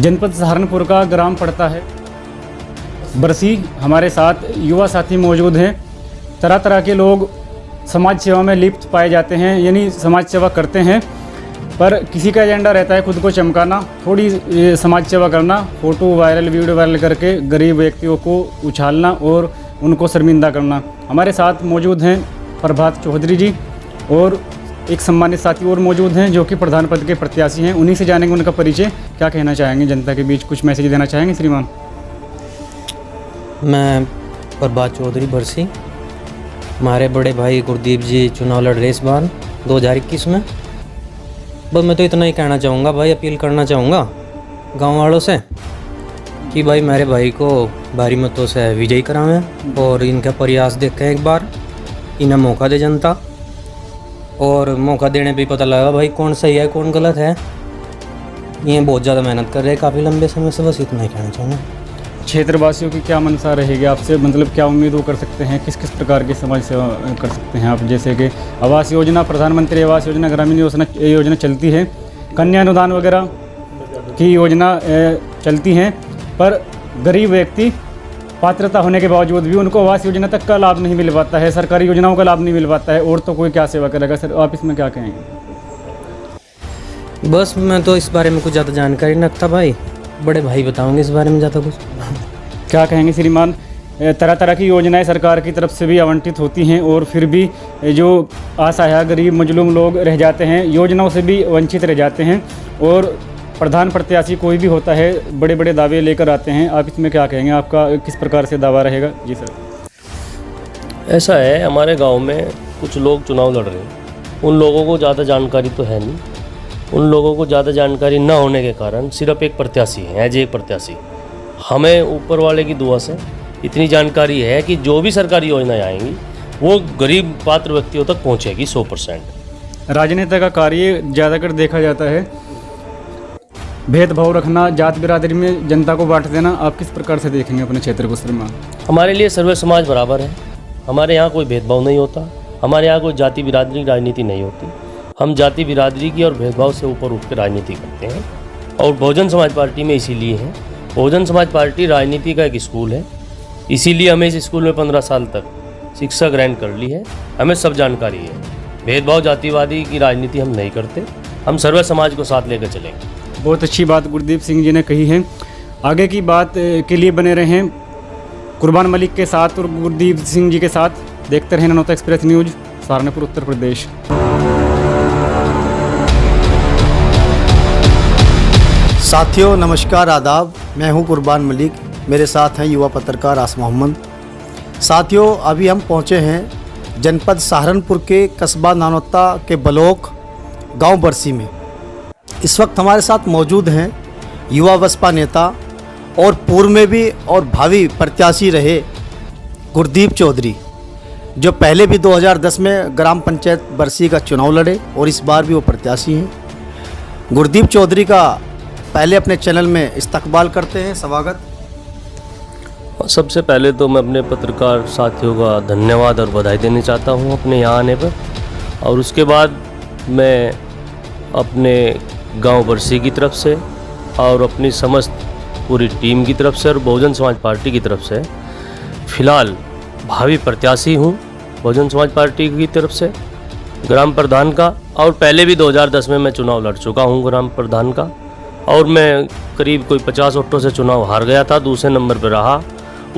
जनपद सहारनपुर का ग्राम पड़ता है बरसी। हमारे साथ युवा साथी मौजूद हैं। तरह तरह के लोग समाज सेवा में लिप्त पाए जाते हैं, यानी समाज सेवा करते हैं, पर किसी का एजेंडा रहता है खुद को चमकाना, थोड़ी समाज सेवा करना, फ़ोटो वायरल वीडियो वायरल करके गरीब व्यक्तियों को उछालना और उनको शर्मिंदा करना। हमारे साथ मौजूद हैं प्रभात चौधरी जी और एक सम्मानित साथी और मौजूद हैं जो कि प्रधान पद के प्रत्याशी हैं। उन्हीं से जानेंगे उनका परिचय। क्या कहना चाहेंगे जनता के बीच, कुछ मैसेज देना चाहेंगे श्रीमान? मैं प्रभात चौधरी बरसी। हमारे बड़े भाई गुरदीप जी चुनाव लड़ रहे इस बार 2021 में। बस मैं तो इतना ही कहना चाहूँगा भाई, अपील करना चाहूँगा गांव वालों से कि भाई मेरे भाई को भारी मतों से विजयी करावें और इनका प्रयास देखें एक बार, इन्हें मौका दे जनता। और मौका देने पे पता लगा भाई कौन सही है कौन गलत है। ये बहुत ज़्यादा मेहनत कर रहे हैं काफ़ी लंबे समय से, बस इतना ही कहना चाहूँगा। क्षेत्रवासियों की क्या मनसा रहेगी आपसे, मतलब क्या उम्मीद वो कर सकते हैं, किस किस प्रकार की समाज सेवा कर सकते हैं आप? जैसे कि आवास योजना, प्रधानमंत्री आवास योजना, ग्रामीण योजना चलती है, कन्या अनुदान वगैरह की योजना चलती हैं, पर गरीब व्यक्ति पात्रता होने के बावजूद भी उनको आवास योजना तक का लाभ नहीं मिल पाता है, सरकारी योजनाओं का लाभ नहीं मिल पाता है, और तो कोई क्या सेवा करेगा सर? आप इसमें क्या कहेंगे? बस मैं तो इस बारे में कुछ ज़्यादा जानकारी नहीं रखता भाई, बड़े भाई बताओगे इस बारे में ज़्यादा कुछ। क्या कहेंगे श्रीमान? तरह तरह की योजनाएं सरकार की तरफ से भी आवंटित होती हैं और फिर भी जो असहाय गरीब मजलूम लोग रह जाते हैं, योजनाओं से भी वंचित रह जाते हैं, और प्रधान प्रत्याशी कोई भी होता है बड़े बड़े दावे लेकर आते हैं। आप इसमें क्या कहेंगे, आपका किस प्रकार से दावा रहेगा? जी सर। ऐसा है, हमारे गांव में कुछ लोग चुनाव लड़ रहे हैं, उन लोगों को ज़्यादा जानकारी तो है नहीं। उन लोगों को ज़्यादा जानकारी ना होने के कारण सिर्फ एक प्रत्याशी है, एज एक प्रत्याशी। हमें ऊपर वाले की दुआ से इतनी जानकारी है कि जो भी सरकारी योजनाएं आएंगी वो गरीब पात्र व्यक्तियों तक पहुंचेगी 100%। राजनेता का कार्य ज़्यादातर देखा जाता है भेदभाव रखना, जात बिरादरी में जनता को बांट देना। आप किस प्रकार से देखेंगे अपने क्षेत्र को श्रीमान? हमारे लिए सर्वे समाज बराबर है। हमारे यहाँ कोई भेदभाव नहीं होता, हमारे यहाँ कोई जाति बिरादरी की राजनीति नहीं होती। हम जाति बिरादरी की और भेदभाव से ऊपर उठ कर राजनीति करते हैं, और बहुजन समाज पार्टी में इसीलिए है। बहुजन समाज पार्टी राजनीति का एक स्कूल है, इसीलिए हमें इस स्कूल में 15 साल तक शिक्षा ग्रहण कर ली है। हमें सब जानकारी है। भेदभाव जातिवादी की राजनीति हम नहीं करते, हम सर्वे समाज को साथ लेकर चलेंगे। बहुत अच्छी बात गुरदीप सिंह जी ने कही है। आगे की बात के लिए बने रहें कुर्बान मलिक के साथ और गुरदीप सिंह जी के साथ। देखते रहें नौता एक्सप्रेस न्यूज़, सहारनपुर, उत्तर प्रदेश। साथियों नमस्कार, आदाब। मैं हूं कुर्बान मलिक, मेरे साथ हैं युवा पत्रकार आस मोहम्मद। साथियों अभी हम पहुंचे हैं जनपद सहारनपुर के कस्बा नानोता के ब्लॉक गांव बरसी में। इस वक्त हमारे साथ मौजूद हैं युवा बसपा नेता और पूर्व में भी और भावी प्रत्याशी रहे गुरदीप चौधरी, जो पहले भी 2010 में ग्राम पंचायत बरसी का चुनाव लड़े और इस बार भी वो प्रत्याशी हैं। गुरदीप चौधरी का पहले अपने चैनल में इस्तकबाल करते हैं, स्वागत। सबसे पहले तो मैं अपने पत्रकार साथियों का धन्यवाद और बधाई देना चाहता हूं अपने यहाँ आने पर, और उसके बाद मैं अपने गांव बरसी की तरफ से और अपनी समस्त पूरी टीम की तरफ से और बहुजन समाज पार्टी की तरफ से फ़िलहाल भावी प्रत्याशी हूं बहुजन समाज पार्टी की तरफ से ग्राम प्रधान का। और पहले भी 2010 में मैं चुनाव लड़ चुका हूं ग्राम प्रधान का, और मैं करीब कोई 50 वोटों से चुनाव हार गया था, दूसरे नंबर पर रहा।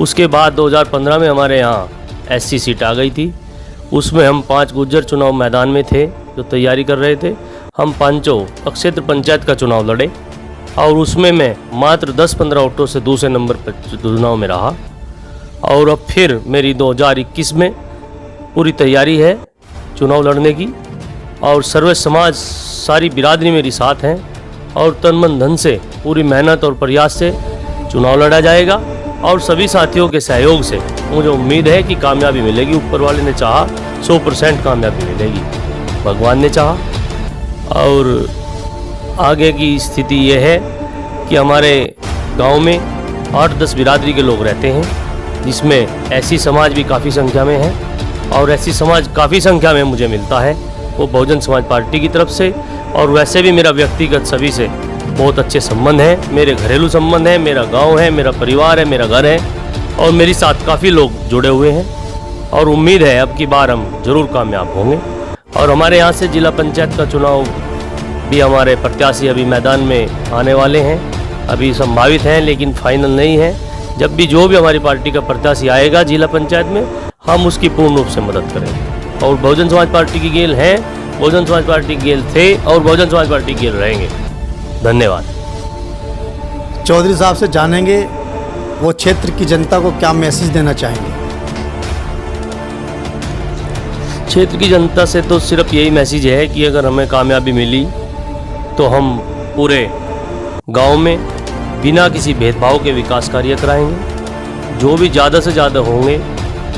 उसके बाद 2015 में हमारे यहाँ SC सीट आ गई थी, उसमें हम 5 गुज्जर चुनाव मैदान में थे जो तैयारी कर रहे थे। हम पांचों क्षेत्र पंचायत का चुनाव लड़े और उसमें मैं मात्र 10-15 वोटों से दूसरे नंबर पर चुनाव में रहा। और अब फिर मेरी 2021 में पूरी तैयारी है चुनाव लड़ने की, और सर्वे समाज सारी बिरादरी मेरी साथ हैं, और तन मन धन से पूरी मेहनत और प्रयास से चुनाव लड़ा जाएगा। और सभी साथियों के सहयोग से मुझे उम्मीद है कि कामयाबी मिलेगी। ऊपर वाले ने चाहा 100% कामयाबी मिलेगी, भगवान ने चाहा। और आगे की स्थिति यह है कि हमारे गांव में 8-10 बिरादरी के लोग रहते हैं, जिसमें ऐसी समाज भी काफ़ी संख्या में है, और ऐसी समाज काफ़ी संख्या में मुझे मिलता है वो बहुजन समाज पार्टी की तरफ से। और वैसे भी मेरा व्यक्तिगत सभी से बहुत अच्छे संबंध हैं, मेरे घरेलू संबंध हैं, मेरा गांव है, मेरा परिवार है, मेरा घर है और मेरे साथ काफ़ी लोग जुड़े हुए हैं और उम्मीद है अब की बार हम ज़रूर कामयाब होंगे। और हमारे यहाँ से जिला पंचायत का चुनाव भी हमारे प्रत्याशी अभी मैदान में आने वाले हैं, अभी संभावित हैं लेकिन फाइनल नहीं है। जब भी जो भी हमारी पार्टी का प्रत्याशी आएगा जिला पंचायत में, हम उसकी पूर्ण रूप से मदद करेंगे। और बहुजन समाज पार्टी की गेल है, बहुजन समाज पार्टी की गेल थे और बहुजन समाज पार्टी की गेल रहेंगे। धन्यवाद। चौधरी साहब से जानेंगे वो क्षेत्र की जनता को क्या मैसेज देना चाहेंगे। क्षेत्र की जनता से तो सिर्फ यही मैसेज है कि अगर हमें कामयाबी मिली तो हम पूरे गांव में बिना किसी भेदभाव के विकास कार्य कराएंगे। जो भी ज़्यादा से ज़्यादा होंगे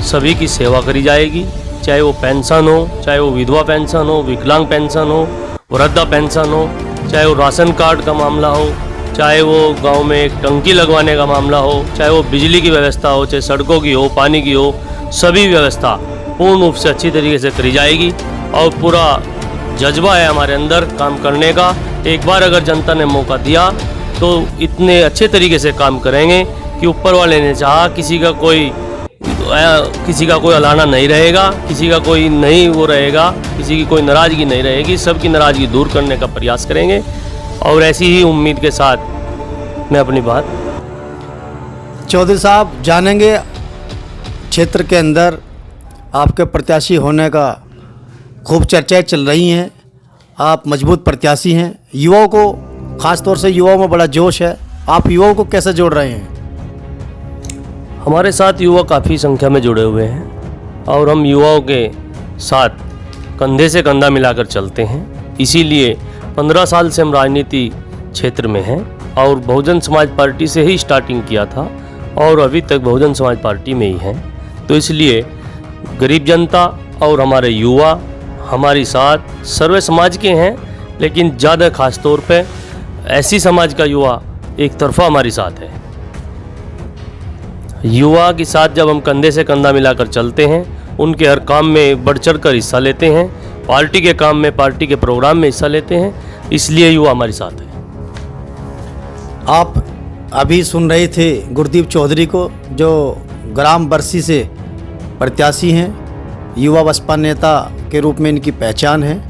सभी की सेवा करी जाएगी, चाहे वो पेंशन हो, चाहे वो विधवा पेंशन हो, विकलांग पेंशन हो, वृद्धा पेंशन हो, चाहे वो राशन कार्ड का मामला हो, चाहे वो गांव में एक टंकी लगवाने का मामला हो, चाहे वो बिजली की व्यवस्था हो, चाहे सड़कों की हो, पानी की हो, सभी व्यवस्था पूर्ण रूप से अच्छी तरीके से करी जाएगी। और पूरा जज्बा है हमारे अंदर काम करने का। एक बार अगर जनता ने मौका दिया तो इतने अच्छे तरीके से काम करेंगे कि ऊपर वाले ने चाहा किसी का कोई अलाना नहीं रहेगा, किसी का कोई नहीं वो रहेगा, किसी की कोई नाराज़गी नहीं रहेगी, सबकी नाराज़गी दूर करने का प्रयास करेंगे। और ऐसी ही उम्मीद के साथ मैं अपनी बात। चौधरी साहब जानेंगे क्षेत्र के अंदर आपके प्रत्याशी होने का खूब चर्चाएं चल रही हैं, आप मजबूत प्रत्याशी हैं, युवाओं को ख़ास तौर से युवाओं में बड़ा जोश है, आप युवाओं को कैसे जोड़ रहे हैं। हमारे साथ युवा काफ़ी संख्या में जुड़े हुए हैं और हम युवाओं के साथ कंधे से कंधा मिलाकर चलते हैं। इसीलिए 15 साल से हम राजनीति क्षेत्र में हैं और बहुजन समाज पार्टी से ही स्टार्टिंग किया था और अभी तक बहुजन समाज पार्टी में ही हैं। तो इसलिए गरीब जनता और हमारे युवा हमारी साथ सर्वे समाज के हैं, लेकिन ज़्यादा खास तौर पे ऐसी समाज का युवा एक तरफा हमारी साथ है। युवा के साथ जब हम कंधे से कंधा मिलाकर चलते हैं, उनके हर काम में बढ़ चढ़ कर हिस्सा लेते हैं, पार्टी के काम में, पार्टी के प्रोग्राम में हिस्सा लेते हैं, इसलिए युवा हमारे साथ है। आप अभी सुन रहे थे गुरदीप चौधरी को, जो ग्राम बरसी से प्रत्याशी हैं, युवा बसपा नेता के रूप में इनकी पहचान है।